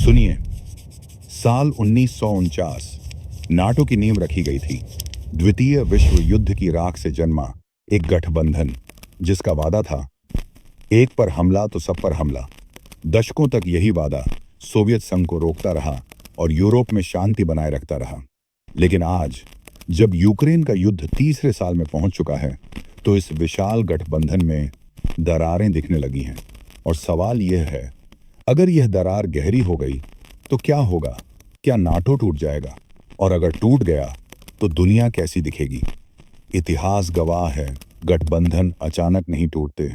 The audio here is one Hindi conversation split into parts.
सुनिए, साल 1949 नाटो की नींव रखी गई थी। द्वितीय विश्व युद्ध की राख से जन्मा एक गठबंधन जिसका वादा था, एक पर हमला तो सब पर हमला। दशकों तक यही वादा सोवियत संघ को रोकता रहा और यूरोप में शांति बनाए रखता रहा। लेकिन आज जब यूक्रेन का युद्ध तीसरे साल में पहुंच चुका है, तो इस विशाल गठबंधन में दरारें दिखने लगी हैं। और सवाल यह है, अगर यह दरार गहरी हो गई तो क्या होगा? क्या नाटो टूट जाएगा? और अगर टूट गया तो दुनिया कैसी दिखेगी? इतिहास गवाह है, गठबंधन अचानक नहीं टूटते,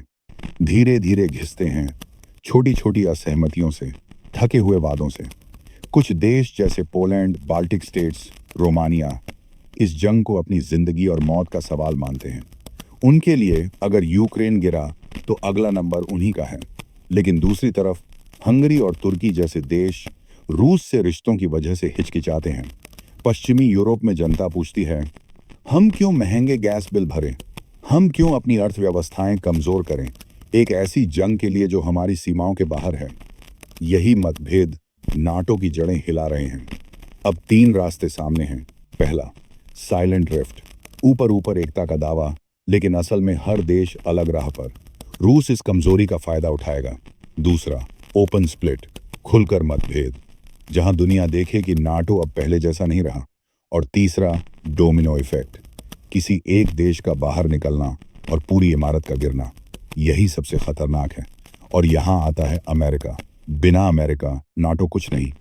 धीरे धीरे घिसते हैं, छोटी छोटी असहमतियों से, थके हुए वादों से। कुछ देश जैसे पोलैंड, बाल्टिक स्टेट्स, रोमानिया इस जंग को अपनी जिंदगी और मौत का सवाल मानते हैं। उनके लिए अगर यूक्रेन गिरा तो अगला नंबर उन्हीं का है। लेकिन दूसरी तरफ हंगरी और तुर्की जैसे देश रूस से रिश्तों की वजह से हिचकिचाते हैं। पश्चिमी यूरोप में जनता पूछती है, हम क्यों महंगे गैस बिल भरें? हम क्यों अपनी अर्थव्यवस्थाएं कमजोर करें एक ऐसी जंग के लिए जो हमारी सीमाओं के बाहर है? यही मतभेद नाटो की जड़ें हिला रहे हैं। अब तीन रास्ते सामने हैं। पहला, साइलेंट ड्रिफ्ट, ऊपर ऊपर एकता का दावा, लेकिन असल में हर देश अलग राह पर। रूस इस कमजोरी का फायदा उठाएगा। दूसरा, ओपन स्प्लिट, खुलकर मतभेद, जहां दुनिया देखे कि नाटो अब पहले जैसा नहीं रहा। और तीसरा, डोमिनो इफेक्ट, किसी एक देश का बाहर निकलना और पूरी इमारत का गिरना। यही सबसे खतरनाक है। और यहां आता है अमेरिका। बिना अमेरिका नाटो कुछ नहीं।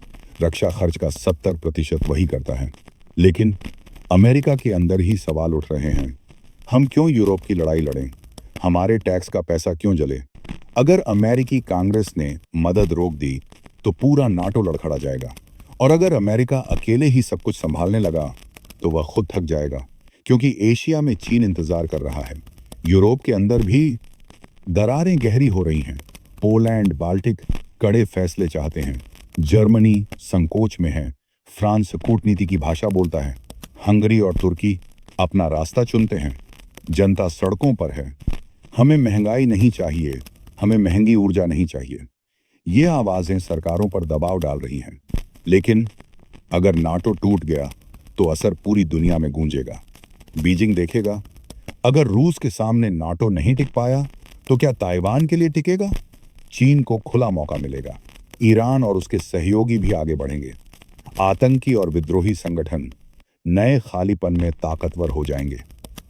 रक्षा खर्च का 70% वही करता है। लेकिन अमेरिका के अंदर ही सवाल उठ रहे हैं, हम क्यों यूरोप की लड़ाई लड़ें? हमारे टैक्स का पैसा क्यों जले? अगर अमेरिकी कांग्रेस ने मदद रोक दी तो पूरा नाटो लड़खड़ा जाएगा। और अगर अमेरिका अकेले ही सब कुछ संभालने लगा तो वह खुद थक जाएगा, क्योंकि एशिया में चीन इंतजार कर रहा है। यूरोप के अंदर भी दरारें गहरी हो रही हैं। पोलैंड, बाल्टिक कड़े फैसले चाहते हैं। जर्मनी संकोच में है। फ्रांस कूटनीति की भाषा बोलता है। हंगरी और तुर्की अपना रास्ता चुनते हैं। जनता सड़कों पर है। हमें महंगाई नहीं चाहिए, हमें महंगी ऊर्जा नहीं चाहिए। ये आवाजें सरकारों पर दबाव डाल रही हैं। लेकिन अगर नाटो टूट गया तो असर पूरी दुनिया में गूंजेगा। बीजिंग देखेगा, अगर रूस के सामने नाटो नहीं टिक पाया तो क्या ताइवान के लिए टिकेगा? चीन को खुला मौका मिलेगा। ईरान और उसके सहयोगी भी आगे बढ़ेंगे। आतंकी और विद्रोही संगठन नए खालीपन में ताकतवर हो जाएंगे।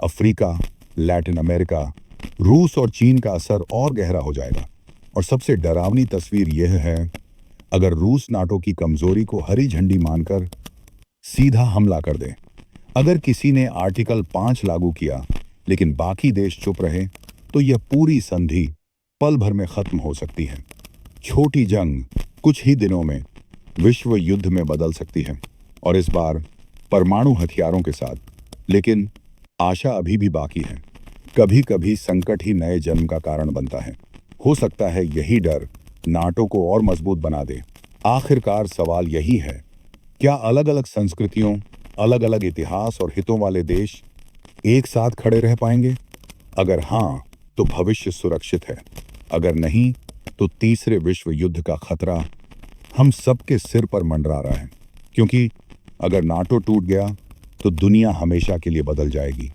अफ्रीका, लैटिन अमेरिका, रूस और चीन का असर और गहरा हो जाएगा। और सबसे डरावनी तस्वीर यह है, अगर रूस नाटो की कमजोरी को हरी झंडी मानकर सीधा हमला कर दे। अगर किसी ने आर्टिकल 5 लागू किया लेकिन बाकी देश चुप रहे, तो यह पूरी संधि पल भर में खत्म हो सकती है। छोटी जंग कुछ ही दिनों में विश्व युद्ध में बदल सकती है, और इस बार परमाणु हथियारों के साथ। लेकिन आशा अभी भी बाकी है। कभी कभी संकट ही नए जन्म का कारण बनता है। हो सकता है यही डर नाटो को और मजबूत बना दे। आखिरकार सवाल यही है, क्या अलग अलग संस्कृतियों, अलग अलग इतिहास और हितों वाले देश एक साथ खड़े रह पाएंगे? अगर हाँ, तो भविष्य सुरक्षित है। अगर नहीं, तो तीसरे विश्व युद्ध का खतरा हम सबके सिर पर मंडरा रहा है। क्योंकि अगर नाटो टूट गया तो दुनिया हमेशा के लिए बदल जाएगी।